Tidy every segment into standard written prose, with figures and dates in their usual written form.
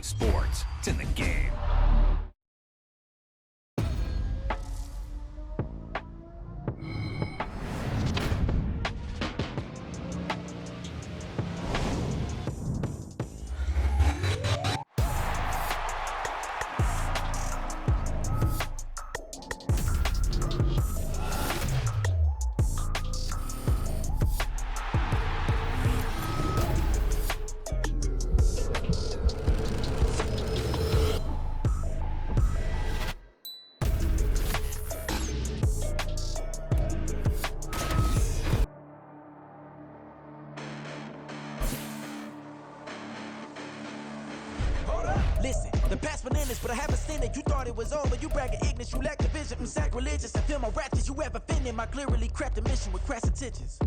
sports. It's in the game. Listen, the past been endless, but I haven't seen it. You thought it was over, you bragging ignorance, you lack the vision. I'm sacrilegious, I feel my raptors, you ever offended my clearly crafted mission with crass intentions.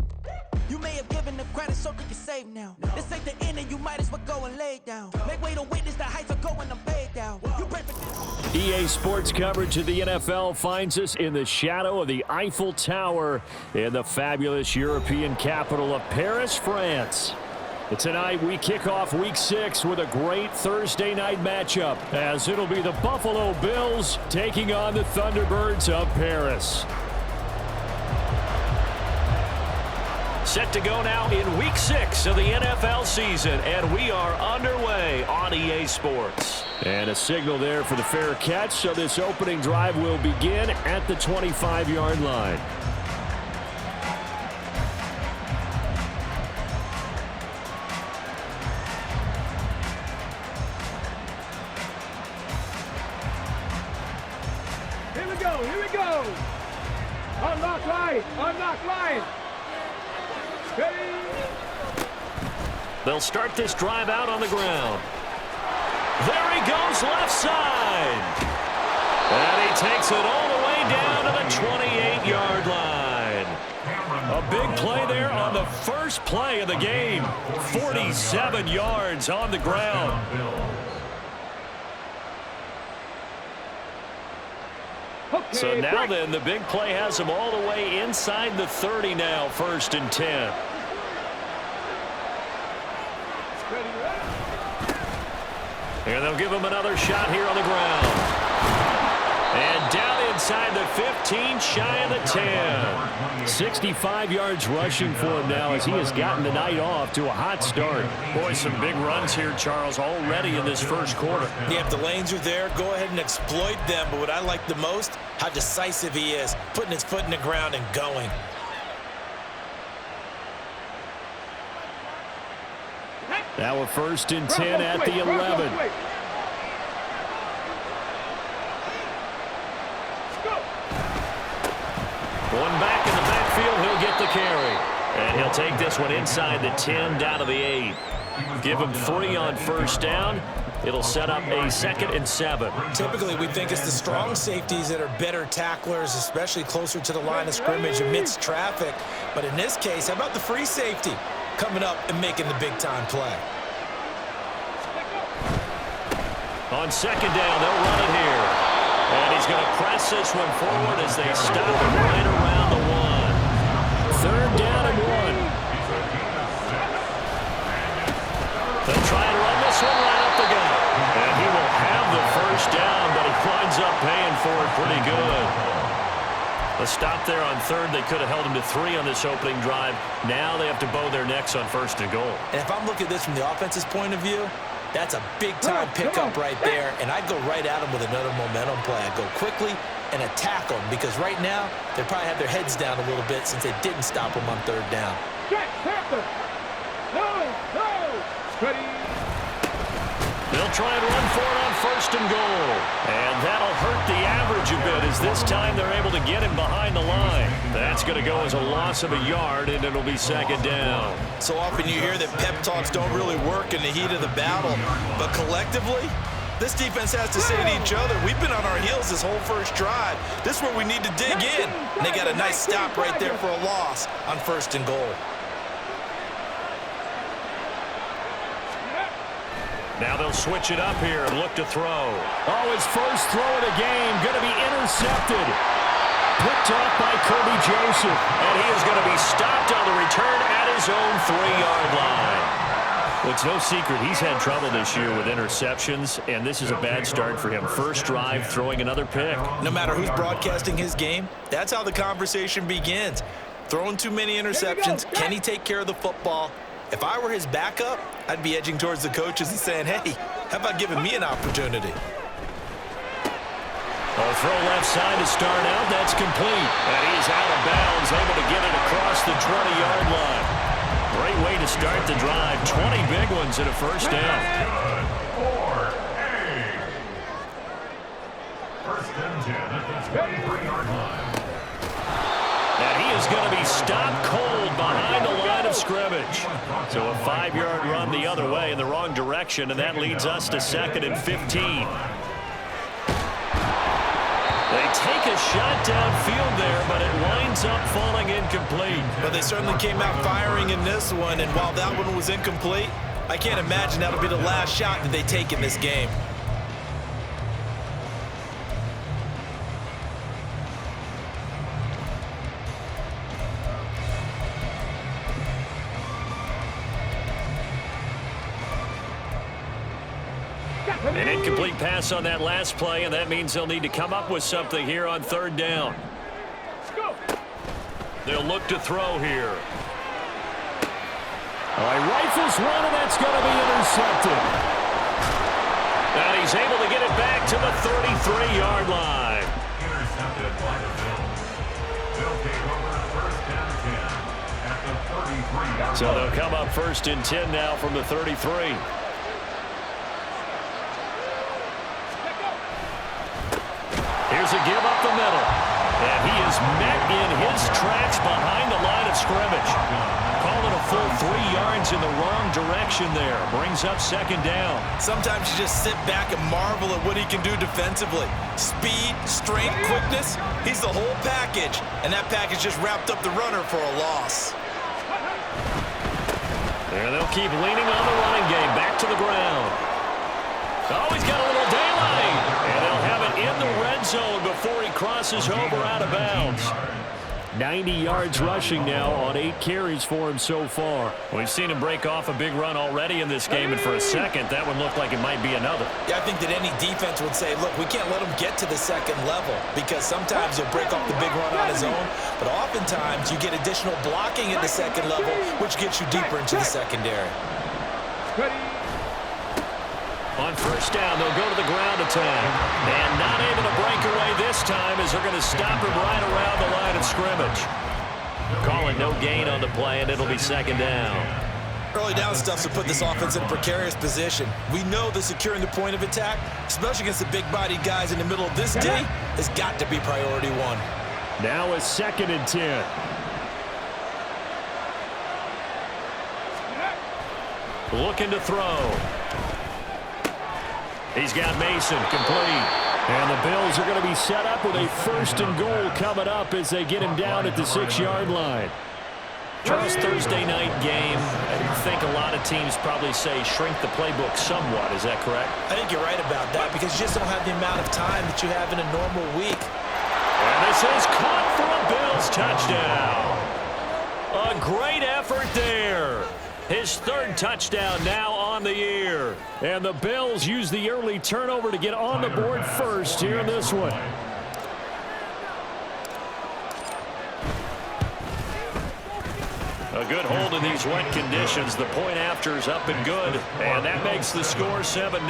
You may have given the credit so they can save now. This ain't the end and you might as well go and lay down. Make way to witness the heights are going, I'm paid down. You pray for EA Sports coverage of the NFL finds us in the shadow of the Eiffel Tower in the fabulous European capital of Paris, France. Tonight, we kick off Week 6 with a great Thursday night matchup, as it'll be the Buffalo Bills taking on the Thunderbirds of Paris. Set to go now in Week 6 of the NFL season, and we are underway on EA Sports. And a signal there for the fair catch, so this opening drive will begin at the 25-yard line. Here we go. Unlock line. They'll start this drive out on the ground. There he goes, left side. And he takes it all the way down to the 28-yard line. A big play there on the first play of the game. 47 yards on the ground. So now then, the big play has him all the way inside the 30 now, 1st and 10. And they'll give him another shot here on the ground. And down inside the 15, shy of the 10. 65 yards rushing for him now as he has gotten the night off to a hot start. Boy, some big runs here, Charles, already in this first quarter. Yeah, if the lanes are there, go ahead and exploit them. But what I like the most, how decisive he is, putting his foot in the ground and going. Now a 1st and 10 at the 11. One back in the backfield, he'll get the carry. And he'll take this one inside the 10 down to the 8. Give him 3 on 1st down. It'll set up a 2nd and 7. Typically, we think it's the strong safeties that are better tacklers, especially closer to the line of scrimmage amidst traffic. But in this case, how about the free safety coming up and making the big-time play? On 2nd down, they'll run it here. And he's going to press this one forward as they stop him right around the 1. 3rd down and 1. They'll try and run this one right up the gut. And he will have the 1st down, but he winds up paying for it pretty good. A stop there on 3rd. They could have held him to 3 on this opening drive. Now they have to bow their necks on 1st and goal. And if I'm looking at this from the offense's point of view, that's a big-time pickup right there, and I'd go right at him with another momentum play. I'd go quickly and attack them because right now they probably have their heads down a little bit since they didn't stop them on 3rd down. They'll try and run for it on 1st and goal. And that'll hurt the average a bit as this time they're able to get him behind the line. That's going to go as a loss of a yard, and it'll be 2nd down. So often you hear that pep talks don't really work in the heat of the battle, but collectively, this defense has to say to each other, we've been on our heels this whole first drive. This is where we need to dig in. And they got a nice stop right there for a loss on 1st and goal. Now they'll switch it up here and look to throw. Oh, his first throw of the game going to be intercepted. Picked off by Kirby Joseph. And he is going to be stopped on the return at his own 3-yard line. Well, it's no secret he's had trouble this year with interceptions, and this is a bad start for him. First drive, throwing another pick. No matter who's broadcasting his game, that's how the conversation begins. Throwing too many interceptions, can he take care of the football? If I were his backup, I'd be edging towards the coaches and saying, hey, how about giving me an opportunity? A throw left side to start out. That's complete. And he's out of bounds, able to get it across the 20-yard line. Great way to start the drive. 20 big ones and a first down. First and 10 at the 23-yard line. And he is going to be stopped cold behind the line of scrimmage. So a 5-yard run the other way in the wrong direction, and that leads us to 2nd and 15. They take a shot downfield there, but it winds up falling incomplete. But they certainly came out firing in this one, and while that one was incomplete, I can't imagine that'll be the last shot that they take in this game. An incomplete pass on that last play, and that means they'll need to come up with something here on 3rd down. They'll look to throw here. All right, rifles one, and that's going to be intercepted. And he's able to get it back to the 33-yard line. Intercepted by the Bills. They'll take over 1st and 10 at the 33-yard line. So they'll come up 1st and 10 now from the 33. Here's a give up the middle. And he is met in his tracks behind the line of scrimmage. Call it a full 3 yards in the wrong direction there. Brings up 2nd down. Sometimes you just sit back and marvel at what he can do defensively. Speed, strength, quickness, he's the whole package. And that package just wrapped up the runner for a loss. And they'll keep leaning on the running game. Back to the ground. Oh, he's got a little daylight. And they'll have it in the red zone before he crosses over out of bounds. 90 yards rushing now on 8 carries for him so far. We've seen him break off a big run already in this game, and for a second, that one looked like it might be another. Yeah, I think that any defense would say, look, we can't let him get to the 2nd level because sometimes he'll break off the big run on his own, but oftentimes you get additional blocking at the 2nd level, which gets you deeper into the secondary. On 1st down, they'll go to the ground attack. And not able to break away this time as they're going to stop him right around the line of scrimmage. Calling no gain on the play, and it'll be 2nd down. Early down stuff to put this offense in a precarious position. We know that securing the point of attack, especially against the big-bodied guys in the middle of this D, has got to be priority 1. Now it's 2nd and 10. Looking to throw. He's got Mason complete. And the Bills are going to be set up with a 1st and goal coming up as they get him down at the 6-yard line. Charles, Thursday night game, I think a lot of teams probably say shrink the playbook somewhat. Is that correct? I think you're right about that because you just don't have the amount of time that you have in a normal week. And this is caught for a Bills touchdown. A great effort there. His 3rd touchdown now on the year. And the Bills use the early turnover to get on the board first here in this one. A good hold in these wet conditions. The point after is up and good. And that makes the score 7-0.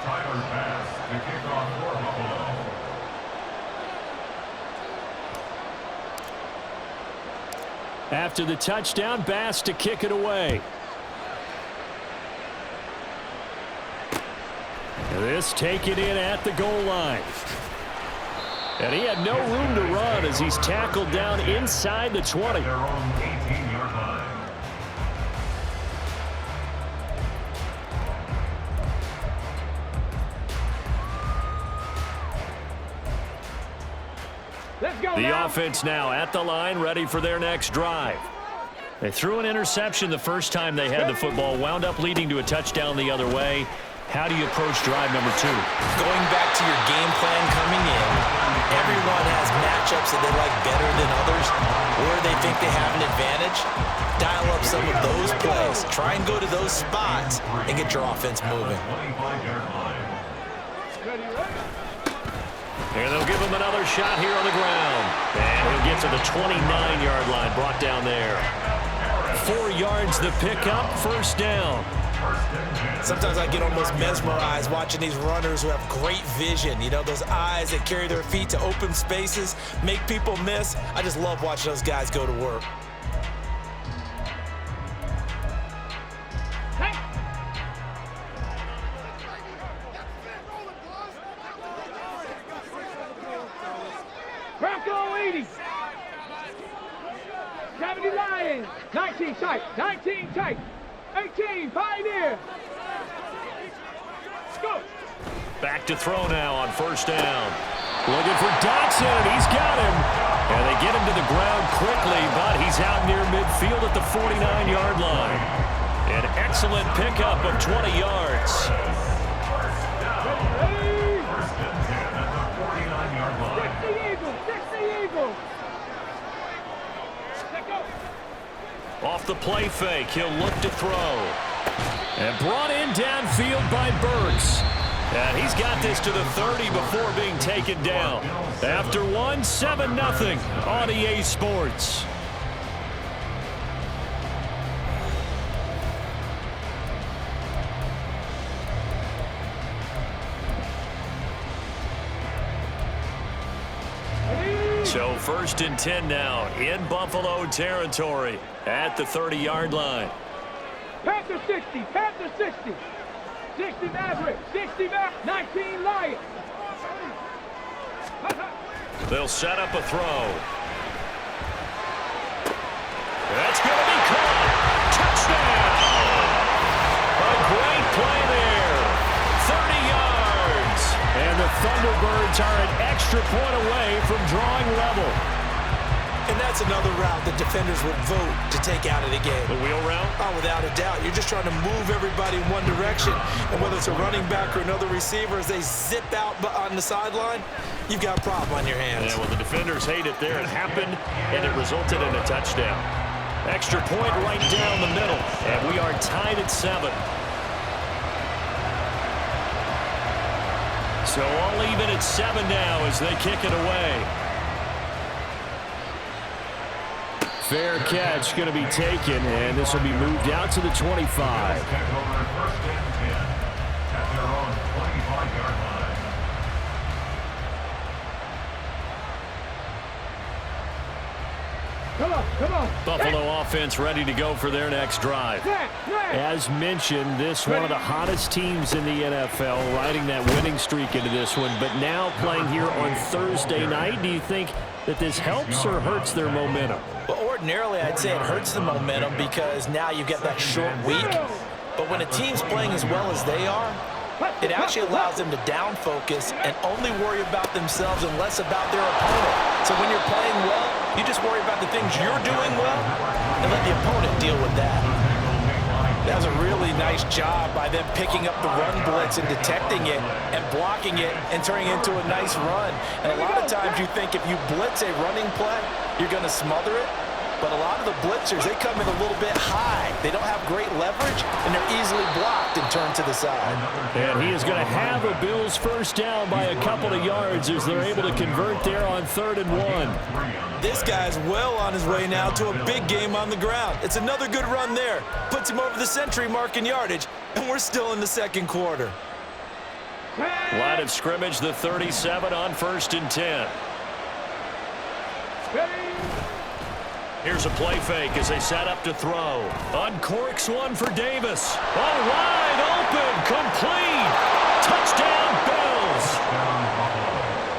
Tyler pass to kick off for Buffalo. After the touchdown, Bass to kick it away. This taken in at the goal line. And he had no room to run as he's tackled down inside the 20. Their own 18-yard line. The offense now at the line, ready for their next drive. They threw an interception the first time they had the football, wound up leading to a touchdown the other way. How do you approach drive number 2? Going back to your game plan coming in everyone has matchups that they like better than others, or they think they have an advantage. Dial up some of those plays. Try and go to those spots and get your offense moving. And they'll give him another shot here on the ground. And he'll get to the 29-yard line, brought down there. 4 yards the pickup, first down. Sometimes I get almost mesmerized watching these runners who have great vision. You know, those eyes that carry their feet to open spaces, make people miss. I just love watching those guys go to work. Bronco 80. 70 Lions. 19 tight. 19 tight. 18 Pioneer. Let's go. Back to throw now on first down. Looking for Dotson, and he's got him. And they get him to the ground quickly, but he's out near midfield at the 49-yard line. An excellent pickup of 20 yards. Off the play fake, he'll look to throw. And brought in downfield by Burks. And he's got this to the 30 before being taken down. After one, 7-0 on EA Sports. So first and 10 now in Buffalo territory at the 30-yard line. Panther 60, Panther 60. 60 Maverick, 60 Maverick, 19 Lions. They'll set up a throw. That's going to be caught. Touchdown! A great play there. 30 yards. And the Thunderbirds are an extra point away from drawing level. And that's another route that defenders would vote to take out of the game. The wheel route? Oh, without a doubt. You're just trying to move everybody in one direction. And whether it's a running back or another receiver, as they zip out on the sideline, you've got a problem on your hands. Yeah, well, the defenders hate it there. It happened, and it resulted in a touchdown. Extra point right down the middle. And we are tied at 7. So all even at 7 now as they kick it away. Fair catch going to be taken, and this will be moved out to the 25. Come on. Buffalo offense ready to go for their next drive. As mentioned, this one of the hottest teams in the NFL, riding that winning streak into this one, but now playing here on Thursday night. Do you think that this helps or hurts their momentum? Well, ordinarily, I'd say it hurts the momentum because now you get that short week. But when a team's playing as well as they are, it actually allows them to down focus and only worry about themselves and less about their opponent. So when you're playing well, you just worry about the things you're doing well and let the opponent deal with that. That was a really nice job by them picking up the run blitz and detecting it and blocking it and turning it into a nice run. And a lot of times you think if you blitz a running play, you're going to smother it. But a lot of the blitzers, they come in a little bit high. They don't have great leverage, and they're easily blocked and turned to the side. And he is going to have a Bills first down by a couple of yards as they're able to convert there on 3rd and 1. This guy's well on his way now to a big game on the ground. It's another good run there. Puts him over the century mark in yardage, and we're still in the second quarter. Line of scrimmage, the 37 on 1st and 10. Here's a play fake as they set up to throw. Uncorks one for Davis. Oh, wide open, complete. Touchdown, Bills.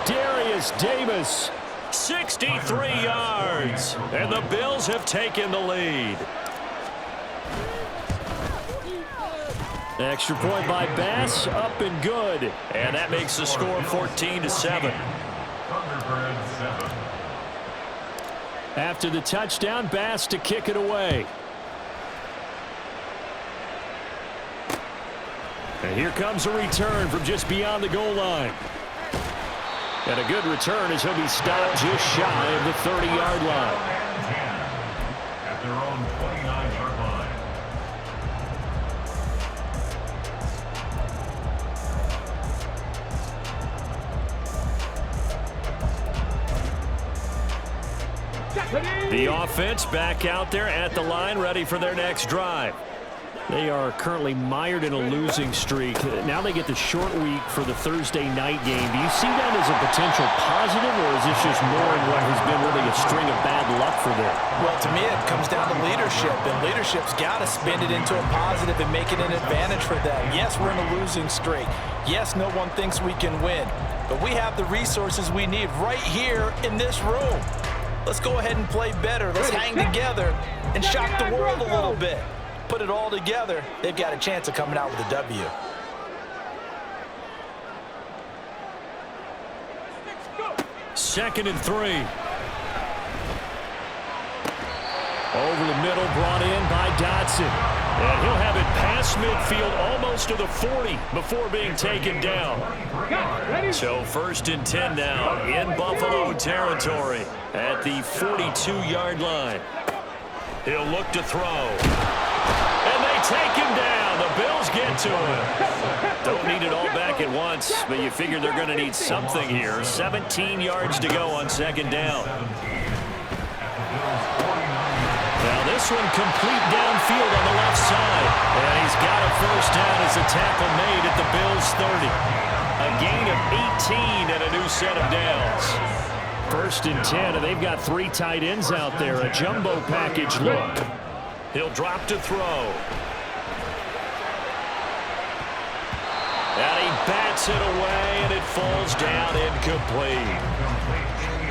Darius Davis, 63 yards. And the Bills have taken the lead. Extra point by Bass, up and good. And that makes the score 14-7. After the touchdown, Bass to kick it away. And here comes a return from just beyond the goal line. And a good return as he'll be stopped just shy of the 30-yard line. At their own 29-yard line. The offense back out there at the line, ready for their next drive. They are currently mired in a losing streak. Now they get the short week for the Thursday night game. Do you see that as a potential positive, or is this just more in what has been really a string of bad luck for them? Well, to me, it comes down to leadership, and leadership's got to spin it into a positive and make it an advantage for them. Yes, we're in a losing streak. Yes, no one thinks we can win, but we have the resources we need right here in this room. Let's go ahead and play better. Let's hang together and shock the world a little bit. Put it all together, they've got a chance of coming out with a W. Second and 3. Over the middle, brought in by Dotson. And he'll have it past midfield almost to the 40 before being taken down. So 1st and 10 now in Buffalo territory at the 42-yard line. He'll look to throw. And they take him down. The Bills get to him. Don't need it all back at once, but you figure they're going to need something here. 17 yards to go on 2nd down. Now this one complete downfield on the left side. And he's got a 1st down as the tackle made at the Bills' 30. A gain of 18 and a new set of downs. 1st and 10, and they've got 3 tight ends out there. A jumbo package look. He'll drop to throw. And he bats it away, and it falls down incomplete.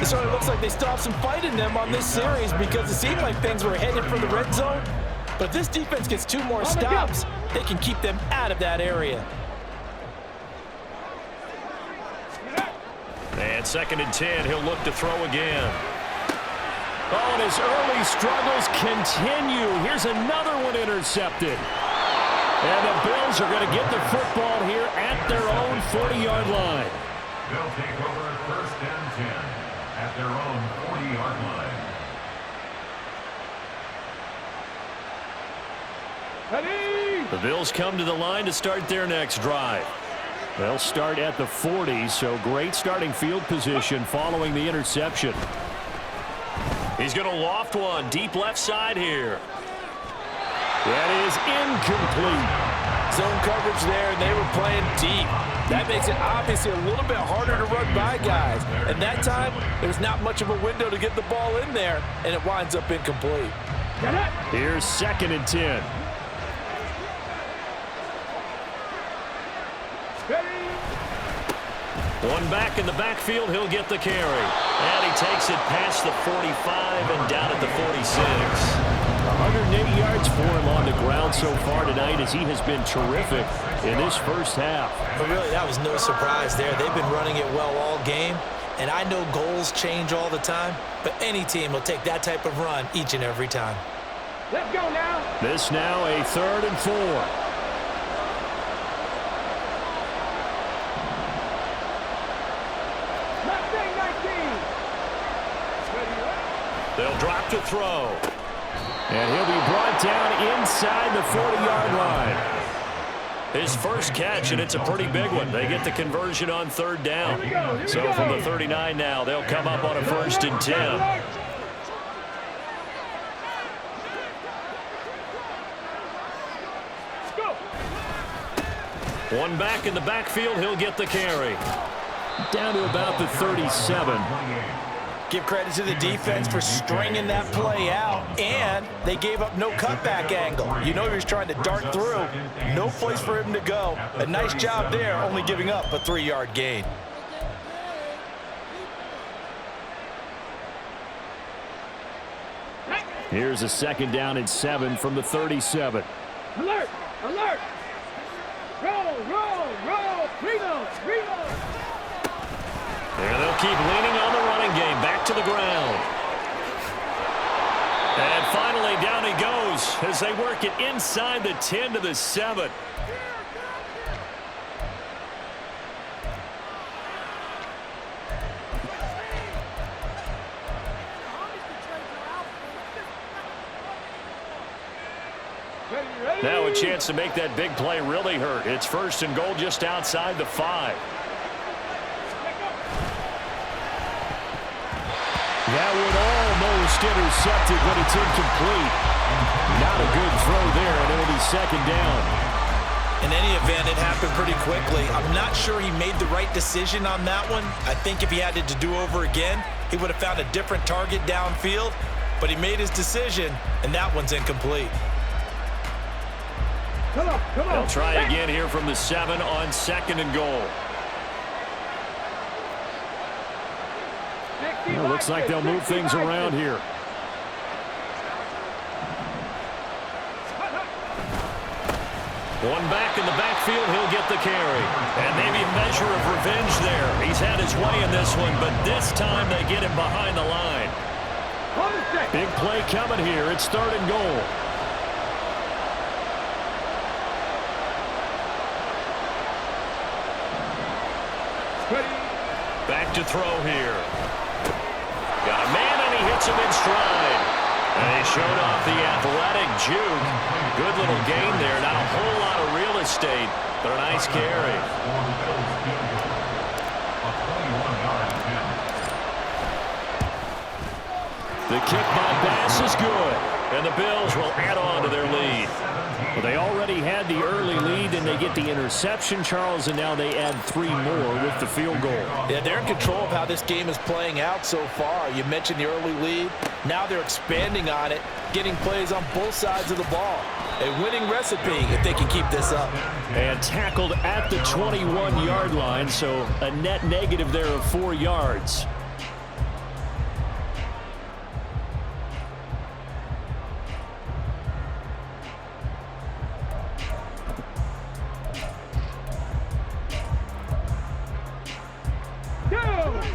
It sort of looks like they still have some fight in them on this series because it seemed like things were headed for the red zone. But if this defense gets 2 more stops, they can keep them out of that area. And 2nd and 10, he'll look to throw again. Oh, and his early struggles continue. Here's another one intercepted. And the Bills are going to get the football here at their own 40-yard line. They'll take over 1st and 10 at their own 40-yard line. The Bills come to the line to start their next drive. They'll start at the 40, so great starting field position following the interception. He's going to loft one deep left side here. That is incomplete. Zone coverage there, and they were playing deep. That makes it obviously a little bit harder to run by guys. And that time, there's not much of a window to get the ball in there, and it winds up incomplete. Here's 2nd and 10. One back in the backfield, he'll get the carry. And he takes it past the 45 and down at the 46. 180 yards for him on the ground so far tonight as he has been terrific in this 1st half. But really, that was no surprise there. They've been running it well all game. And I know goals change all the time, but any team will take that type of run each and every time. Let's go now. This now a 3rd and 4. They'll drop to throw. And he'll be brought down inside the 40-yard line. His 1st catch, and it's a pretty big one. They get the conversion on 3rd down. So from the 39 now, they'll come up on a 1st and 10. One back in the backfield, he'll get the carry. Down to about the 37. Give credit to the defense for stringing that play out, and they gave up no cutback angle. You know he was trying to dart through. No place for him to go. A nice job there, only giving up a 3-yard gain. Here's a 2nd down and 7 from the 37. Alert! Alert! Roll, roll, roll! Reload, reload! And they'll keep leaning on the running game. Back to the ground. And finally, down he goes as they work it inside the 10 to the 7. Now a chance to make that big play really hurt. It's 1st and goal just outside the 5. That would almost intercept it, but it's incomplete. Not a good throw there, and it'll be 2nd down. In any event, it happened pretty quickly. I'm not sure he made the right decision on that one. I think if he had it to do over again, he would have found a different target downfield, but he made his decision, and that one's incomplete. Come on. They'll try again here from the 7 on 2nd and goal. Well, looks like they'll move things around here. One back in the backfield, he'll get the carry. And maybe a measure of revenge there. He's had his way in this one, but this time they get him behind the line. Big play coming here. It's 3rd and goal. Back to throw here. Got a man, and he hits him in stride. And he showed off the athletic juke. Good little gain there. Not a whole lot of real estate, but a nice carry. The kick by Bass is good. And the Bills will add on to their lead. Well, they already had the early lead, and they get the interception, Charles, and now they add 3 more with the field goal. Yeah, they're in control of how this game is playing out so far. You mentioned the early lead. Now they're expanding on it, getting plays on both sides of the ball. A winning recipe if they can keep this up. And tackled at the 21-yard line, so a net negative there of 4 yards.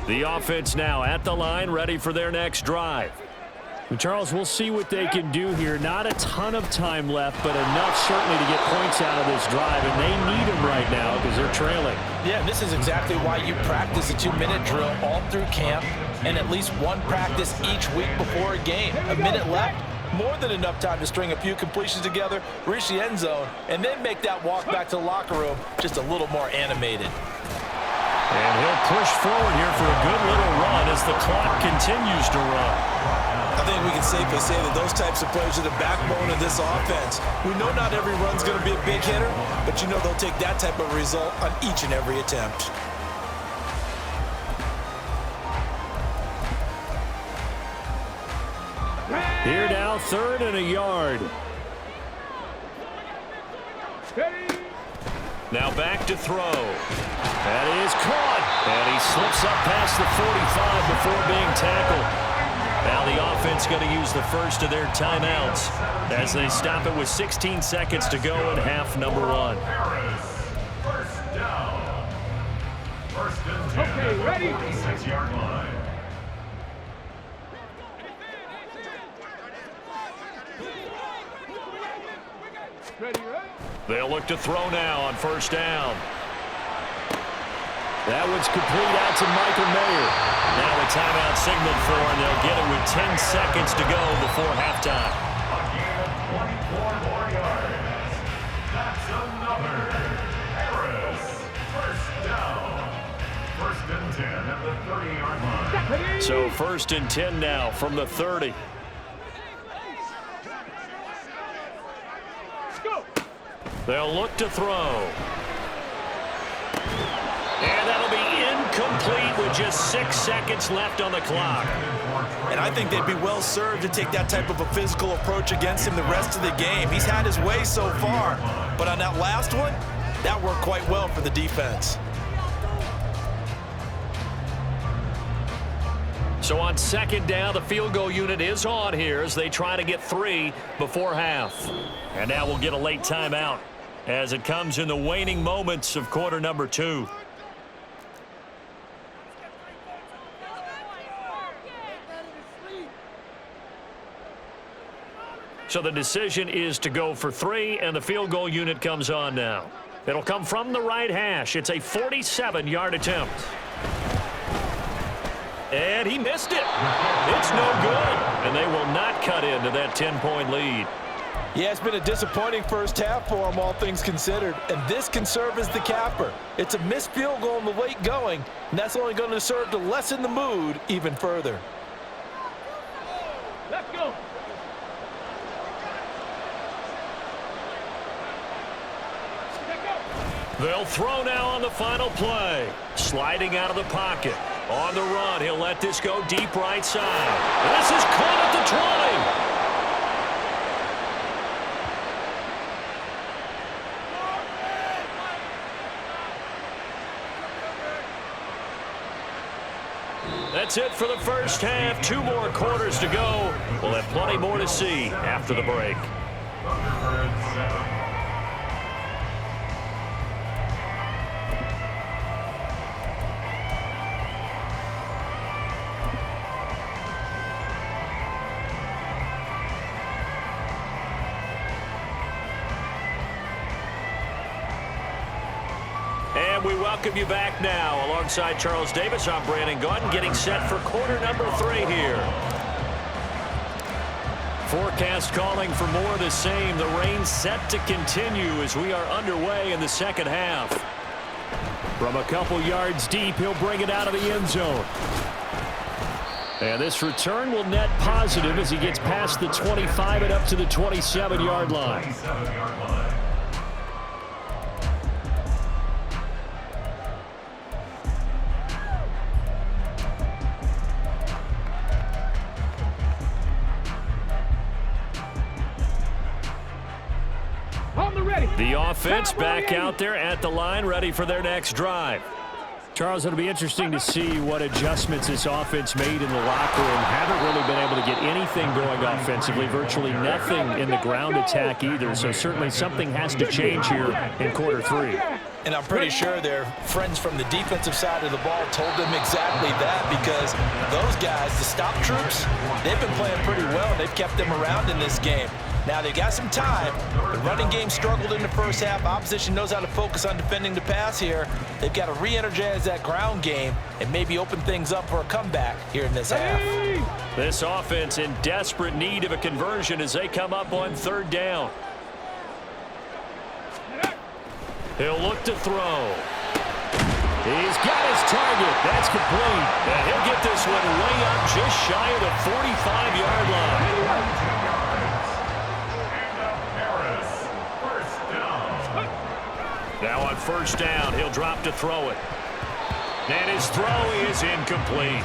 The offense now at the line, ready for their next drive. And Charles, we'll see what they can do here. Not a ton of time left, but enough certainly to get points out of this drive, and they need them right now because they're trailing. Yeah, this is exactly why you practice a 2-minute drill all through camp and at least one practice each week before a game. A minute left, more than enough time to string a few completions together, reach the end zone, and then make that walk back to the locker room just a little more animated. And he'll push forward here for a good little run as the clock continues to run. I think we can safely say that those types of players are the backbone of this offense. We know not every run's going to be a big hitter, but you know they'll take that type of result on each and every attempt. Here now, 3rd and a yard. Now back to throw. That is caught. And he slips up past the 45 before being tackled. Now the offense going to use the first of their timeouts as they stop it with 16 seconds to go in half number 1. First down. 1st and 10. Okay, ready? 6-yard line. Ready? They'll look to throw now on 1st down. That one's complete out to Michael Mayer. Now a timeout signaled for, and they'll get it with 10 seconds to go before halftime. Again, 24 more yards. That's another. Harris. 1st down. 1st and 10 at the 30-yard line. So 1st and 10 now from the 30. They'll look to throw. And that'll be incomplete with just 6 seconds left on the clock. And I think they'd be well served to take that type of a physical approach against him the rest of the game. He's had his way so far, but on that last one, that worked quite well for the defense. So on 2nd down, the field goal unit is on here as they try to get 3 before half. And now we'll get a late timeout as it comes in the waning moments of quarter number 2. So the decision is to go for 3, and the field goal unit comes on now. It'll come from the right hash. It's a 47-yard attempt. And he missed it. It's no good. And they will not cut into that 10-point lead. Yeah, it's been a disappointing first half for him, all things considered. And this can serve as the capper. It's a missed field goal in the late going, and that's only going to serve to lessen the mood even further. Let's go. They'll throw now on the final play. Sliding out of the pocket. On the run, he'll let this go deep right side. This is caught at the 20. That's it for the first half. 2 more quarters to go. We'll have plenty more to see after the break. And we welcome you back now. Alongside Charles Davis, I'm Brandon Gaudin, getting set for quarter number 3 here. Forecast calling for more of the same. The rain set to continue as we are underway in the second half. From a couple yards deep, he'll bring it out of the end zone. And this return will net positive as he gets past the 25 and up to the 27-yard line. The offense back out there at the line, ready for their next drive. Charles, it'll be interesting to see what adjustments this offense made in the locker room. Haven't really been able to get anything going offensively, virtually nothing in the ground attack either. So certainly something has to change here in quarter 3. And I'm pretty sure their friends from the defensive side of the ball told them exactly that, because those guys, the stop troops, they've been playing pretty well. They've kept them around in this game. Now, they've got some time. The running game struggled in the first half. Opposition knows how to focus on defending the pass here. They've got to re-energize that ground game and maybe open things up for a comeback here in this half. This offense in desperate need of a conversion as they come up on 3rd down. He'll look to throw. He's got his target. That's complete. And he'll get this one way up just shy of the 45-yard line. Now on 1st down, he'll drop to throw it. And his throw is incomplete.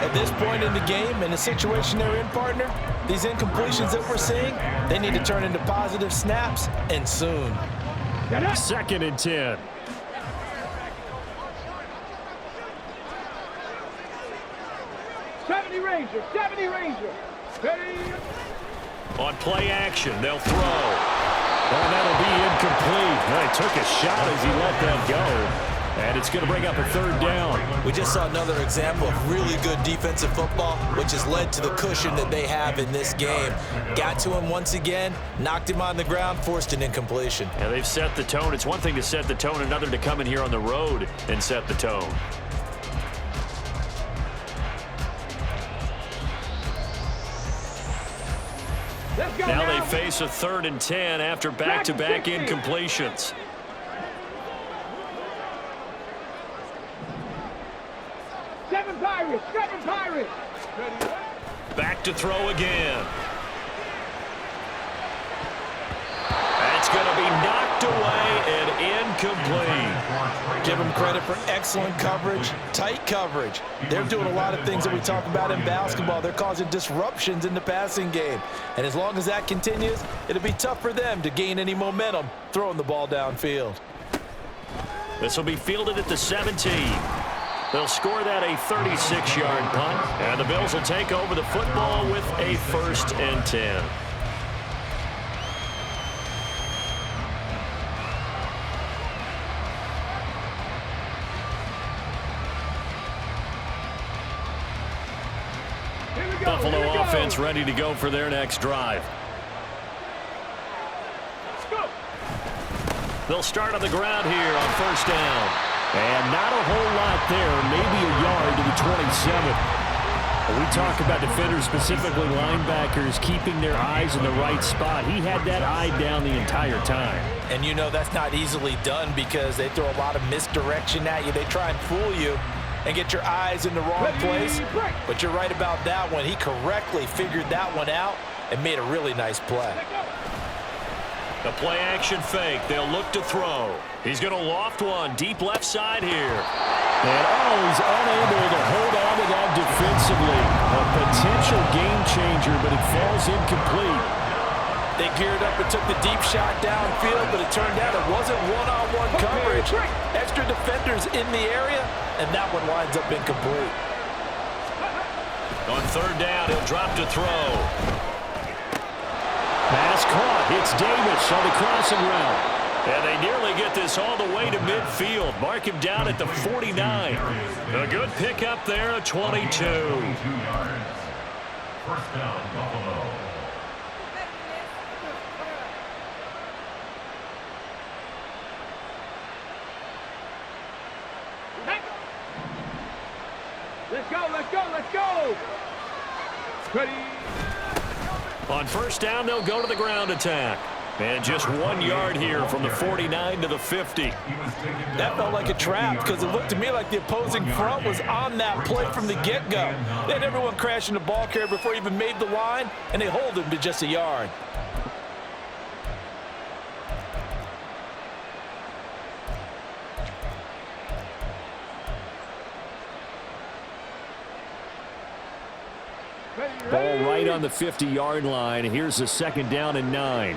At this point in the game, in the situation they're in, partner, these incompletions that we're seeing, they need to turn into positive snaps, and soon. 2nd and 10. Ranger, 70 Ranger. Ready. On play action, they'll throw. And that'll be incomplete. Well, he took a shot as he let that go. And it's going to bring up a 3rd down. We just saw another example of really good defensive football, which has led to the cushion that they have in this game. Got to him once again, knocked him on the ground, forced an incompletion. Yeah, they've set the tone. It's one thing to set the tone, another to come in here on the road and set the tone. Now they face a 3rd and 10 after back-to-back incompletions. Seven Pirates. Back to throw again. That's going to be knocked away and incomplete. Give them credit for excellent coverage, tight coverage. They're doing a lot of things that we talk about in basketball. They're causing disruptions in the passing game. And as long as that continues, it'll be tough for them to gain any momentum throwing the ball downfield. This will be fielded at the 17. They'll score that a 36-yard punt. And the Bills will take over the football with a 1st and 10. Buffalo offense ready to go for their next drive. They'll start on the ground here on 1st down. And not a whole lot there, maybe a yard to the 27. We talk about defenders, specifically linebackers, keeping their eyes in the right spot. He had that eye down the entire time. And you know that's not easily done because they throw a lot of misdirection at you. They try and fool you and get your eyes in the wrong place. But you're right about that one. He correctly figured that one out and made a really nice play. The play action fake. They'll look to throw. He's going to loft one deep left side here. And he's unable to hold on to that defensively. A potential game changer, but it falls incomplete. They geared up and took the deep shot downfield, but it turned out it wasn't one-on-one coverage. Extra defenders in the area, and that one winds up incomplete. On third down, he'll drop to throw. Pass caught. It's Davis on the crossing route. And they nearly get this all the way to midfield. Mark him down at the 49. A good pickup there, a 22. 22 yards. First down, Buffalo. Let's go. Ready. On first down, they'll go to the ground attack. And just 1 yard here from the 49 to the 50. That felt like a trap because it looked to me like the opposing front was on that play from the get-go. They had everyone crashing the ball carrier before he even made the line, and they hold him to just a yard. Ball right on the 50-yard line. Here's a second down and 9.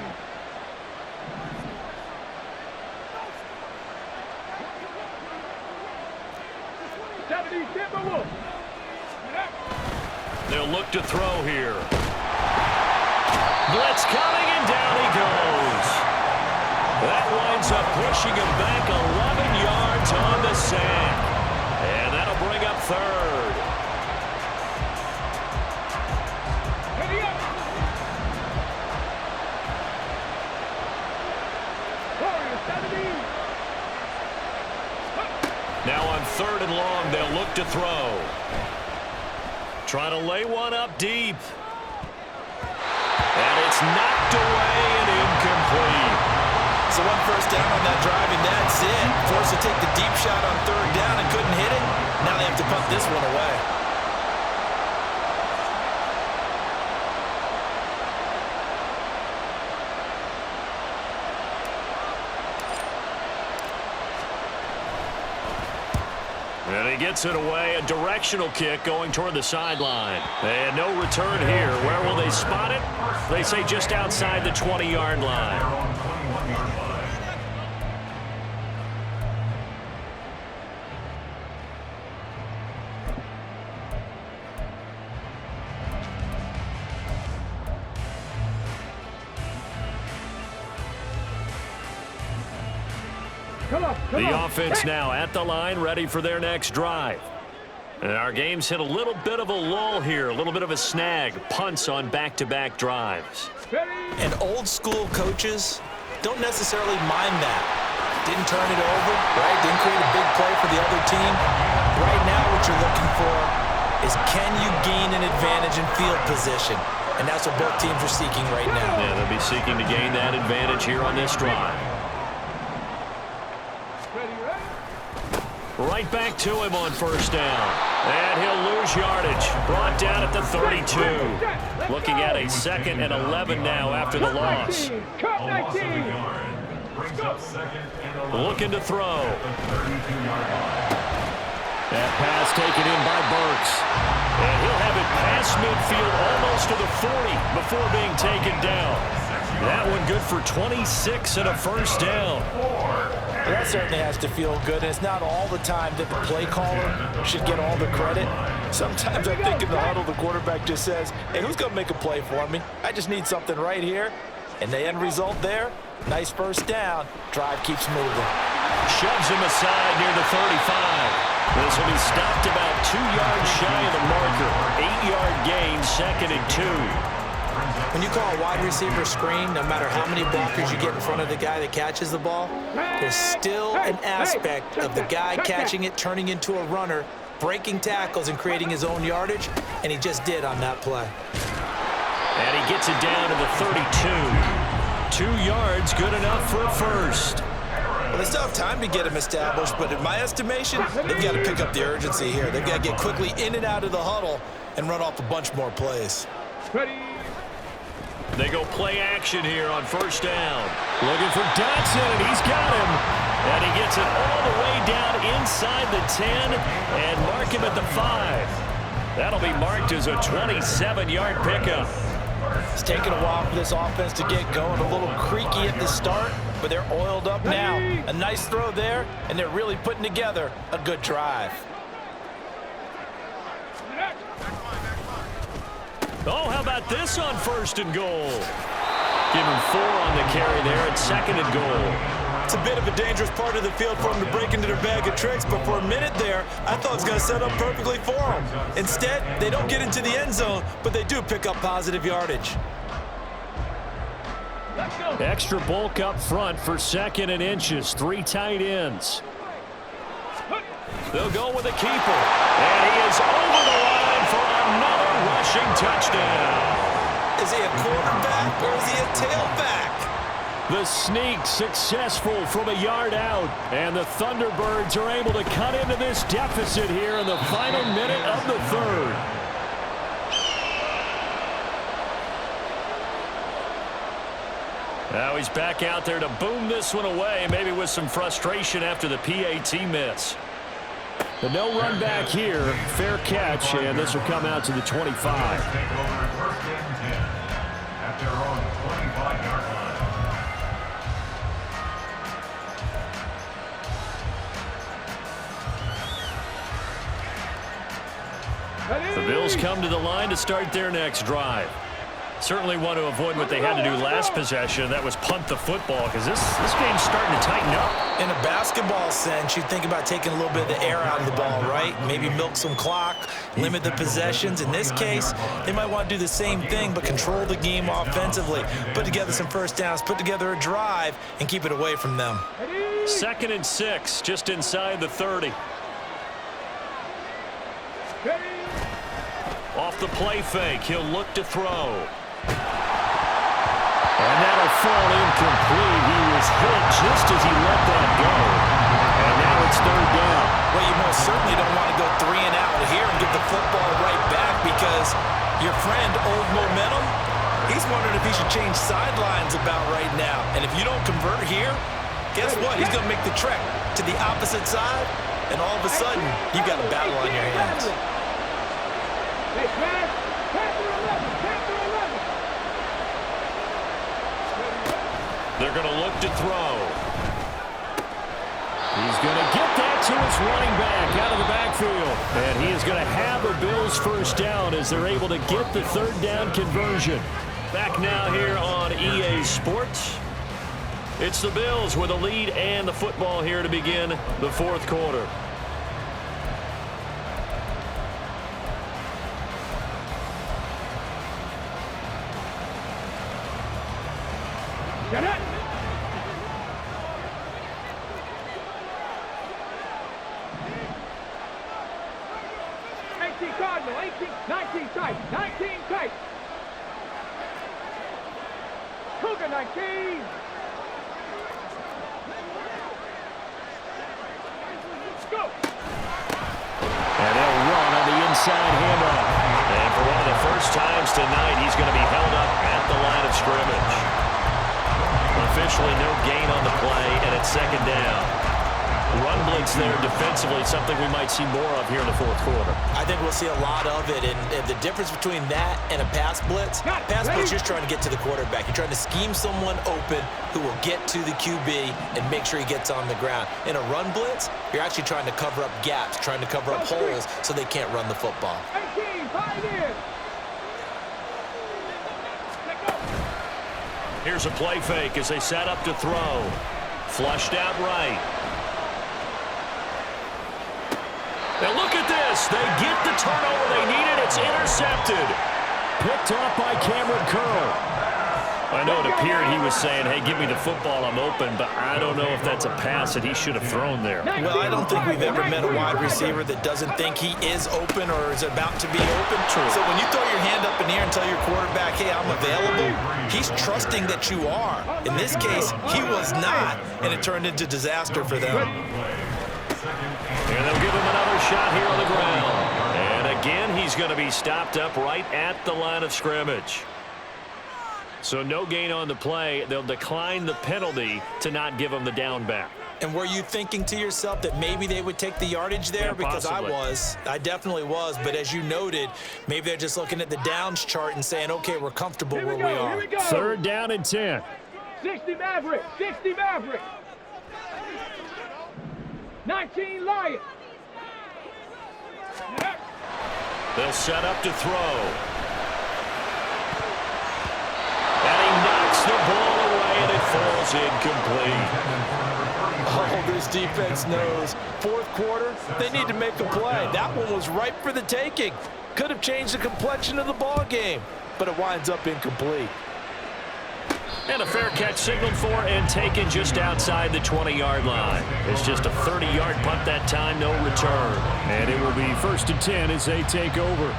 They'll look to throw here. Blitz coming, and down he goes. That winds up pushing him back 11 yards on the sack. And that'll bring up third. Now on third and long, they'll look to throw. Trying to lay one up deep. And it's knocked away and incomplete. So one first down on that drive, and that's it. Forced to take the deep shot on third down and couldn't hit it. Now they have to punt this one away. And he gets it away, a directional kick going toward the sideline. And no return here. Where will they spot it? They say just outside the 20-yard line. The offense now at the line, ready for their next drive. And our game's hit a little bit of a lull here, a little bit of a snag. Punts on back-to-back drives. And old school coaches don't necessarily mind that. Didn't turn it over, right? Didn't create a big play for the other team. Right now what you're looking for is can you gain an advantage in field position? And that's what both teams are seeking right now. Yeah, they'll be seeking to gain that advantage here on this drive. Right back to him on first down. And he'll lose yardage. Brought down at the 32. Looking at a 2nd and 11 now after the loss. Looking to throw. That pass taken in by Burks. And he'll have it past midfield almost to the 40 before being taken down. That one good for 26 and a first down. That certainly has to feel good, and it's not all the time that the play caller should get all the credit. Sometimes I think in the huddle, the quarterback just says, hey, who's going to make a play for me? I just need something right here. And the end result there, nice first down. Drive keeps moving. Shoves him aside near the 35. This will be stopped about 2 yards shy of the marker. 8-yard gain, 2nd and 2. When you call a wide receiver screen, no matter how many blockers you get in front of the guy that catches the ball, there's still an aspect of the guy catching it turning into a runner breaking tackles and creating his own yardage, and he just did on that play. And he gets it down to the 32. 2 yards, good enough for a first. Well, they still have time to get him established, but in my estimation, they've got to pick up the urgency here. They've got to get quickly in and out of the huddle and run off a bunch more plays. Ready. They go play action here on first down. Looking for Dodson, and he's got him. And he gets it all the way down inside the 10 and mark him at the 5. That'll be marked as a 27-yard pickup. It's taken a while for this offense to get going. A little creaky at the start, but they're oiled up now. A nice throw there, and they're really putting together a good drive. Oh, how about this on first and goal? Give him 4 on the carry there at second and goal. It's a bit of a dangerous part of the field for them to break into their bag of tricks, but for a minute there, I thought it was going to set up perfectly for them. Instead, they don't get into the end zone, but they do pick up positive yardage. Extra bulk up front for second and inches. 3 tight ends. They'll go with a keeper. And he is over the line for another rushing touchdown. Is he a quarterback or is he a tailback? The sneak successful from a yard out. And the Thunderbirds are able to cut into this deficit here in the final minute of the third. Now he's back out there to boom this one away, maybe with some frustration after the PAT miss. But no run back here. Fair catch, and this will come out to the 25. Take over first and 10 at their own 25-yard line. The Bills come to the line to start their next drive. Certainly want to avoid what they had to do last possession. That was punt the football, because this game's starting to tighten up. In a basketball sense, you think about taking a little bit of the air out of the ball, right? Maybe milk some clock, limit the possessions. In this case, they might want to do the same thing, but control the game offensively. Put together some first downs, put together a drive, and keep it away from them. 2nd and 6, just inside the 30. Off the play fake, he'll look to throw. And that'll fall incomplete. He was hit just as he let that go. And now it's 3rd down. Well, you most certainly don't want to go 3 and out here and get the football right back, because your friend, Old Momentum, he's wondering if he should change sidelines about right now. And if you don't convert here, guess what? He's going to make the trek to the opposite side, and all of a sudden, you've got a battle on your hands. They're going to look to throw. He's going to get that to his running back out of the backfield. And he is going to have a Bills first down as they're able to get the 3rd down conversion. Back now here on EA Sports. It's the Bills with a lead and the football here to begin the 4th quarter. Get it! Cardinal, 18, 19 tight, 19 tight. Cougar 19. Go. And they'll run on the inside handoff. And for one of the first times tonight, he's going to be held up at the line of scrimmage. Officially no gain on the play, and it's 2nd down. Run blitz there defensively, something we might see more of here in the 4th quarter. I think we'll see a lot of it, and the difference between that and a pass blitz, you're just trying to get to the quarterback. You're trying to scheme someone open who will get to the QB and make sure he gets on the ground. In a run blitz, you're actually trying to cover up gaps, trying to cover up holes so they can't run the football. 18, 5 in. Here's a play fake as they set up to throw. Flushed out right. And look at this. They get the turnover they needed. It's intercepted. Picked off by Cameron Curl. I know it appeared he was saying, hey, give me the football, I'm open, but I don't know if that's a pass that he should have thrown there. Well, I don't think we've ever met a wide receiver that doesn't think he is open or is about to be open. True. So when you throw your hand up in the air and tell your quarterback, hey, I'm available, he's trusting that you are. In this case, he was not, and it turned into disaster for them. And they'll give him another shot here on the ground. And again, he's going to be stopped up right at the line of scrimmage. So no gain on the play. They'll decline the penalty to not give him the down back. And were you thinking to yourself that maybe they would take the yardage there? Yeah, because possibly. I definitely was. But as you noted, maybe they're just looking at the downs chart and saying, okay, we're comfortable where we are. 3rd down and 10. 60 Maverick, 60 Maverick. 19 Lions. They'll set up to throw. And he knocks the ball away, and it falls incomplete. Oh, this defense knows. 4th quarter, they need to make a play. That one was ripe for the taking. Could have changed the complexion of the ball game, but it winds up incomplete. And a fair catch signaled for and taken just outside the 20-yard line. It's just a 30-yard punt that time, no return. And it will be 1st and 10 as they take over.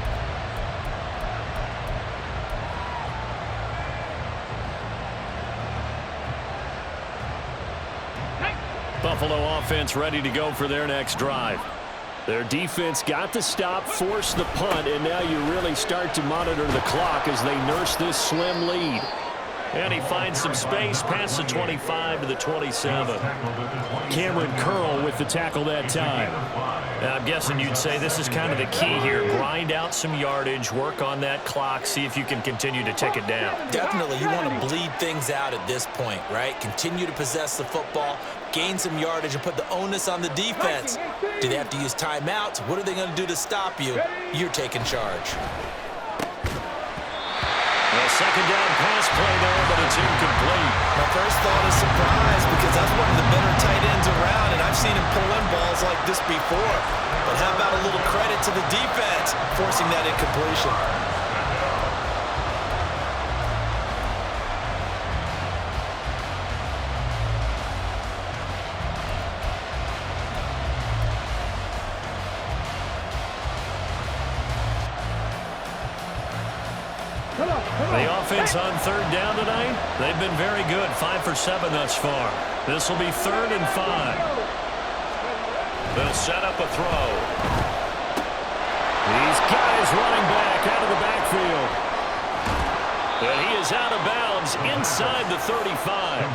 Buffalo offense ready to go for their next drive. Their defense got the stop, forced the punt, and now you really start to monitor the clock as they nurse this slim lead. And he finds some space past the 25 to the 27. Cameron Curl with the tackle that time. Now, I'm guessing you'd say this is kind of the key here. Grind out some yardage, work on that clock, see if you can continue to tick it down. Definitely, you want to bleed things out at this point, right? Continue to possess the football, gain some yardage, and put the onus on the defense. Do they have to use timeouts? What are they going to do to stop you? You're taking charge. A 2nd down pass play there, but it's incomplete. My first thought is surprise because that's one of the better tight ends around, and I've seen him pull in balls like this before. But how about a little credit to the defense forcing that incompletion? The offense on 3rd down tonight, they've been very good, 5 for 7 thus far. This will be 3rd and 5. They'll set up a throw. These guys running back out of the backfield. And he is out of bounds inside the 35.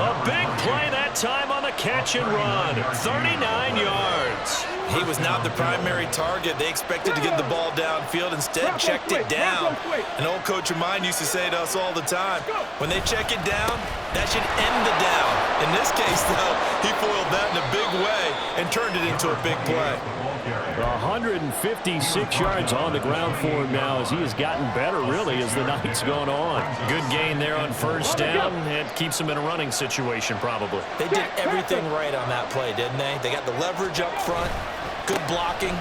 A big play that time on the catch and run. 39 yards. He was not the primary target. They expected to get the ball downfield. Instead, checked it down. An old coach of mine used to say to us all the time, when they check it down, that should end the down. In this case, though, he foiled that in a big way and turned it into a big play. 156 yards on the ground for him now as he has gotten better, really, as the night's gone on. Good gain there on 1st down. It keeps him in a running situation, probably. They did everything right on that play, didn't they? They got the leverage up front, good blocking,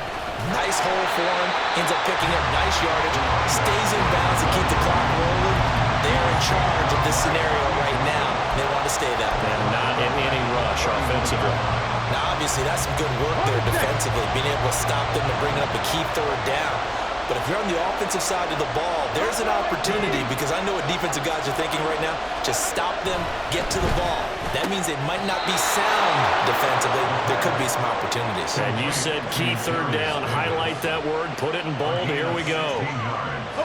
nice hole for him, ends up picking up nice yardage, stays in bounds to keep the clock rolling. They are in charge of this scenario right now. They want to stay that way. And not in any rush offensively. Now, obviously, that's some good work there defensively, being able to stop them and bringing up a key 3rd down. But if you're on the offensive side of the ball, there's an opportunity because I know what defensive guys are thinking right now. Just stop them, get to the ball. That means they might not be sound defensively. There could be some opportunities. And you said key 3rd down. Highlight that word. Put it in bold. Here we go.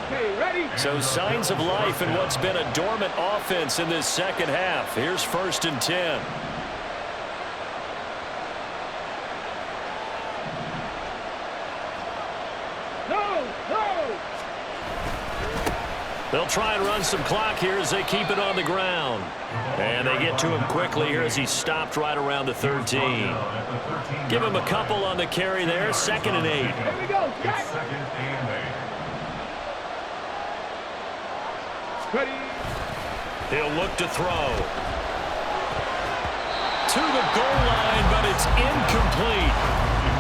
Okay, ready? So signs of life in what's been a dormant offense in this 2nd half. Here's 1st and 10. They'll try and run some clock here as they keep it on the ground. And they get to him quickly here as he's stopped right around the 13. Give him a couple on the carry there. 2nd and 8. Here we go. Jack. Ready. He'll look to throw. To the goal line, but it's incomplete.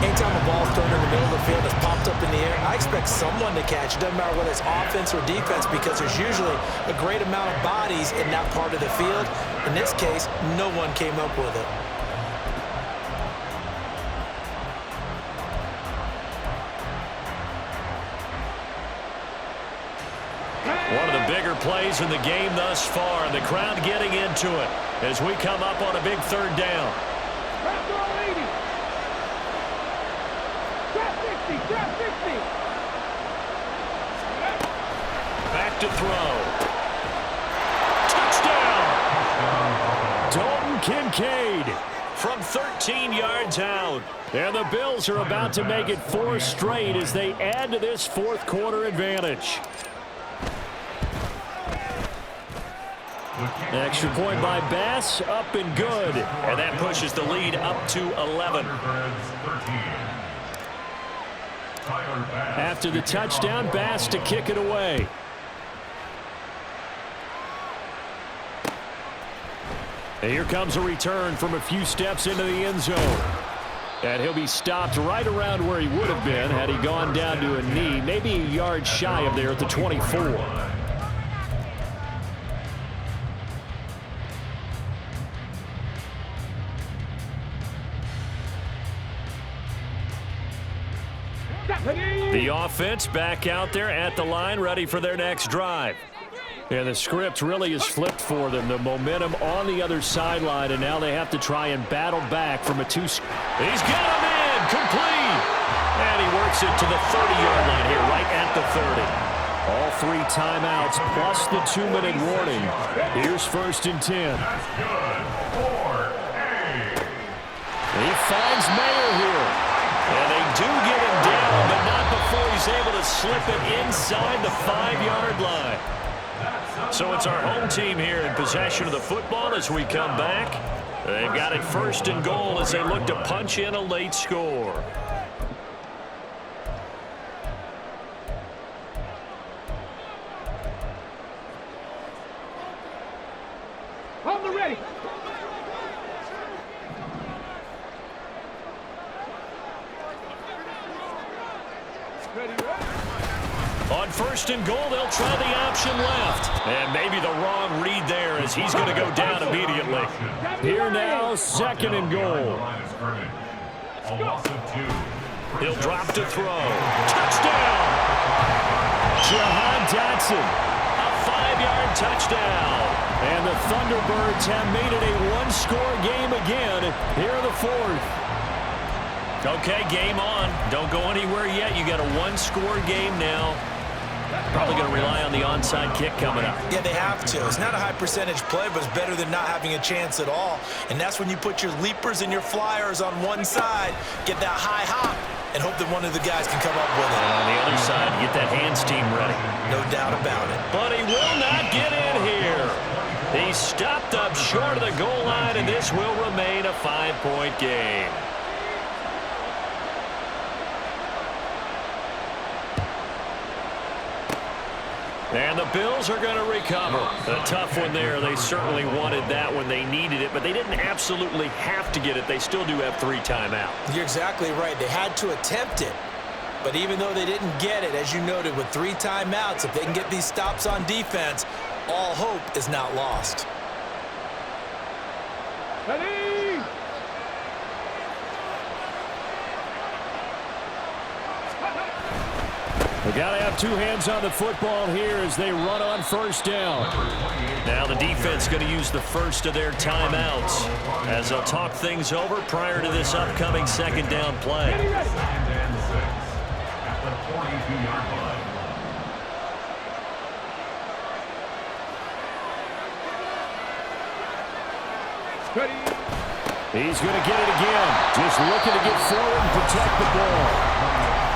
Anytime a ball's thrown in the middle of the field, it's popped up in the air, I expect someone to catch it. Doesn't matter whether it's offense or defense, because there's usually a great amount of bodies in that part of the field. In this case, no one came up with it. One of the bigger plays in the game thus far, and the crowd getting into it as we come up on a big third down. Back to throw. Touchdown! Dalton Kincaid from 13 yards out. And the Bills are about to make it 4 straight as they add to this fourth quarter advantage. Extra point by Bass, up and good. And that pushes the lead up to 11. After the touchdown, Bass to kick it away. And here comes a return from a few steps into the end zone. And he'll be stopped right around where he would have been had he gone down to a knee, maybe a yard shy of there at the 24. The offense back out there at the line, ready for their next drive. And the script really is flipped for them. The momentum on the other sideline, and now they have to try and battle back from a two. He's got him in, complete. And he works it to the 30-yard line here, right at the 30. All 3 timeouts plus the 2-minute warning. Here's 1st and 10. He finds Mayer here. And they do get him down, but not before he's able to slip it inside the 5-yard line. So it's our home team here in possession of the football as we come back. They've got it 1st and goal as they look to punch in a late score. On the ready. On 1st and goal, they'll try the option left. And maybe the wrong read there as he's going to go down immediately. Here now, 2nd and goal. He'll drop to throw. Touchdown! Jahan Dotson, a 5-yard touchdown. And the Thunderbirds have made it a 1-score game again here in the 4th. Okay, game on. Don't go anywhere yet. You got a 1-score game now. Probably going to rely on the onside kick coming up. Yeah, they have to. It's not a high percentage play, but it's better than not having a chance at all. And that's when you put your leapers and your flyers on one side, get that high hop, and hope that one of the guys can come up with it. And on the other side, get that hands team ready. No doubt about it. But he will not get in here. He's stopped up short of the goal line, and this will remain a 5-point game. And the Bills are going to recover. A tough one there. They certainly wanted that when they needed it, but they didn't absolutely have to get it. They still do have 3 timeouts. You're exactly right. They had to attempt it. But even though they didn't get it, as you noted, with 3 timeouts, if they can get these stops on defense, all hope is not lost. Ready? They got to have 2 hands on the football here as they run on 1st down. Now the defense going to use the first of their timeouts as they'll talk things over prior to this upcoming 2nd down play. He's going to get it again. Just looking to get forward and protect the ball.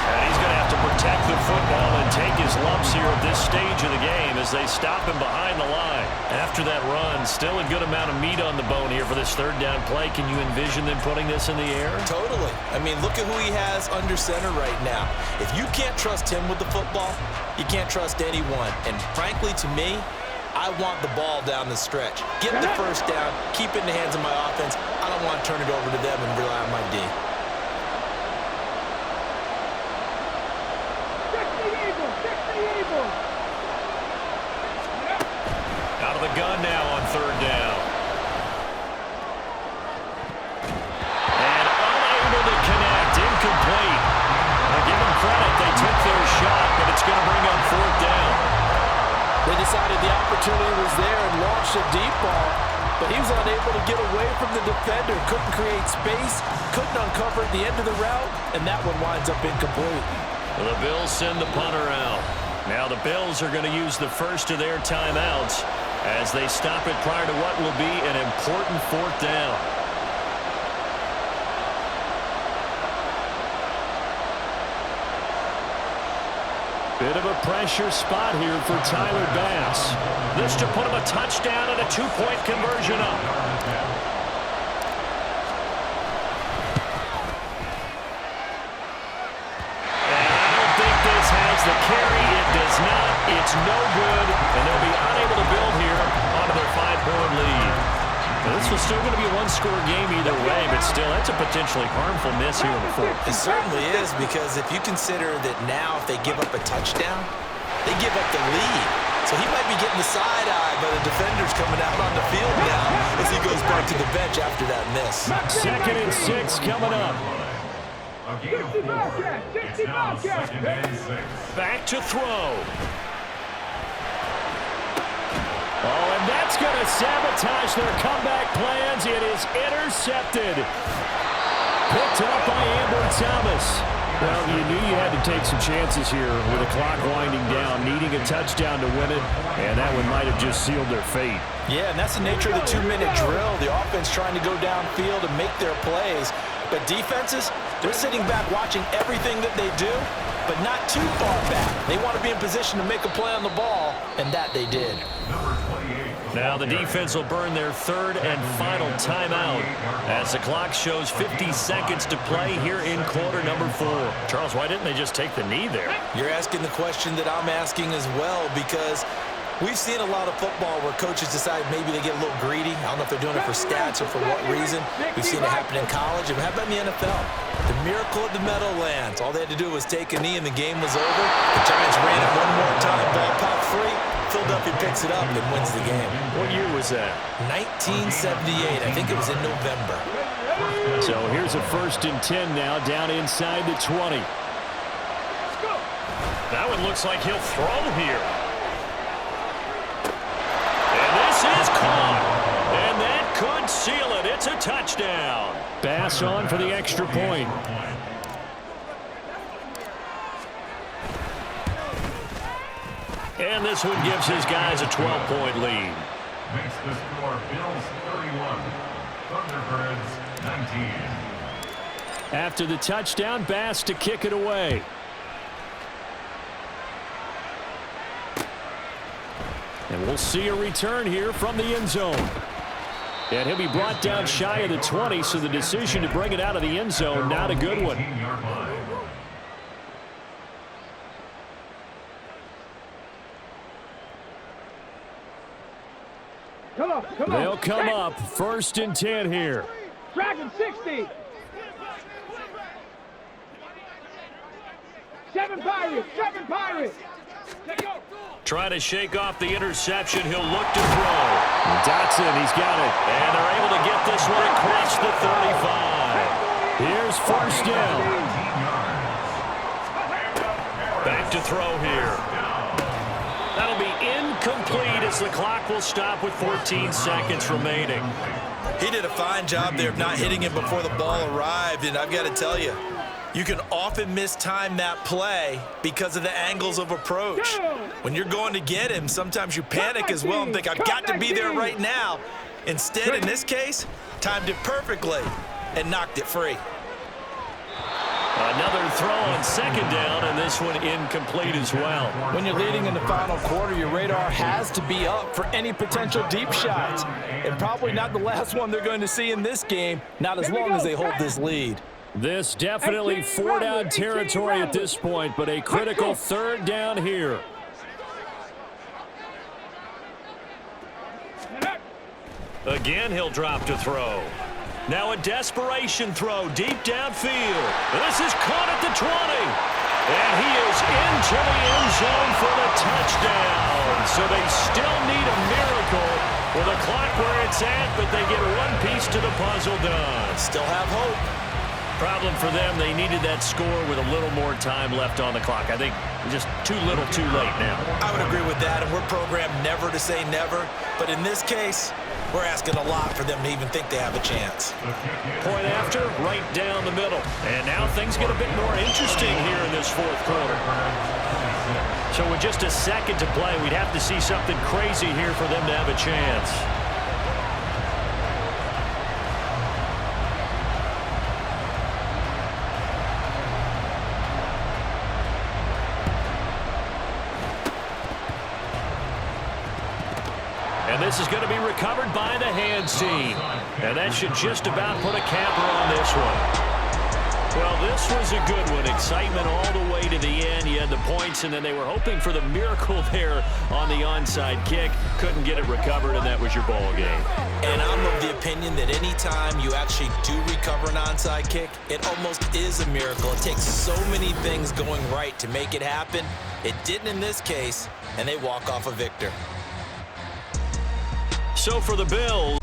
And he's going to have to protect the football and take his lumps here at this stage of the game as they stop him behind the line. After that run, still a good amount of meat on the bone here for this 3rd down play. Can you envision them putting this in the air? Totally. I mean, look at who he has under center right now. If you can't trust him with the football, you can't trust anyone. And frankly, to me, I want the ball down the stretch. Get the 1st down, keep it in the hands of my offense. I don't want to turn it over to them and rely on my D. They decided the opportunity was there and launched a deep ball, but he was unable to get away from the defender, couldn't create space, couldn't uncover at the end of the route, and that one winds up incomplete. Well, the Bills send the punter out. Now the Bills are going to use the first of their timeouts as they stop it prior to what will be an important fourth down. Bit of a pressure spot here for Tyler Bass. This to put him a touchdown and a 2-point conversion up. The carry, it does not. It's no good, and they'll be unable to build here onto their 5-point lead. Now, this was still going to be a one-score game either way, but still, that's a potentially harmful miss here in the fourth. It certainly is, because if you consider that now if they give up a touchdown, they give up the lead. So he might be getting the side eye by the defenders coming out on the field now as he goes back to the bench after that miss. 2nd and 6 coming up. Back to throw. Oh, and that's going to sabotage their comeback plans. It is intercepted. Picked up by Amber Thomas. Well, you knew you had to take some chances here with the clock winding down, needing a touchdown to win it, and that one might have just sealed their fate. Yeah, and that's the nature of the 2-minute drill. The offense trying to go downfield and make their plays. But defenses, they're sitting back watching everything that they do, but not too far back. They want to be in position to make a play on the ball, and that they did. Now the defense will burn their 3rd and final timeout as the clock shows 50 seconds to play here in quarter number 4. Charles, why didn't they just take the knee there? You're asking the question that I'm asking as well, because we've seen a lot of football where coaches decide maybe they get a little greedy. I don't know if they're doing it for stats or for what reason. We've seen it happen in college. And how about in the NFL? The miracle at the Meadowlands. All they had to do was take a knee and the game was over. The Giants ran it one more time. Ball popped free. Philadelphia picks it up and wins the game. What year was that? 1978. I think it was in November. So here's a 1st and 10 now down inside the 20. That one looks like he'll throw here. This is caught, and that could seal it. It's a touchdown. Bass on for the extra point. And this one gives his guys a 12-point lead. Makes the score Bills 31, Thunderbirds 19. After the touchdown, Bass to kick it away. And we'll see a return here from the end zone. And he'll be brought down shy of the 20, so the decision to bring it out of the end zone, not a good one. They'll come up 1st and 10 here. Dragon 60. 7 Pirates. 7 Pirates. Trying to shake off the interception. He'll look to throw. Dotson, he's got it. And they're able to get this one across the 35. Here's 1st down. Back to throw here. That'll be incomplete as the clock will stop with 14 seconds remaining. He did a fine job there of not hitting him before the ball arrived, and I've got to tell you, you can often mistime that play because of the angles of approach. When you're going to get him, sometimes you panic as well and think, I've got to be there right now. Instead, in this case, timed it perfectly and knocked it free. Another throw on 2nd down, and this one incomplete as well. When you're leading in the final quarter, your radar has to be up for any potential deep shots. And probably not the last one they're going to see in this game, not as long as they hold this lead. This definitely 4-down territory at this point, but a critical 3rd down here. Again, he'll drop to throw. Now a desperation throw deep downfield. This is caught at the 20. And he is into the end zone for the touchdown. So they still need a miracle with the clock where it's at, but they get one piece to the puzzle done. Still have hope. Problem for them, they needed that score with a little more time left on the clock. I think just too little too late now. I would agree with that, and we're programmed never to say never. But in this case, we're asking a lot for them to even think they have a chance. Point after, right down the middle. And now things get a bit more interesting here in this fourth quarter. So with just a second to play, we'd have to see something crazy here for them to have a chance. And this is going to be recovered by the hands team. And that should just about put a capper on this one. Well, this was a good one. Excitement all the way to the end. You had the points, and then they were hoping for the miracle there on the onside kick. Couldn't get it recovered, and that was your ball game. And I'm of the opinion that any time you actually do recover an onside kick, it almost is a miracle. It takes so many things going right to make it happen. It didn't in this case, and they walk off a victor. So for the Bills,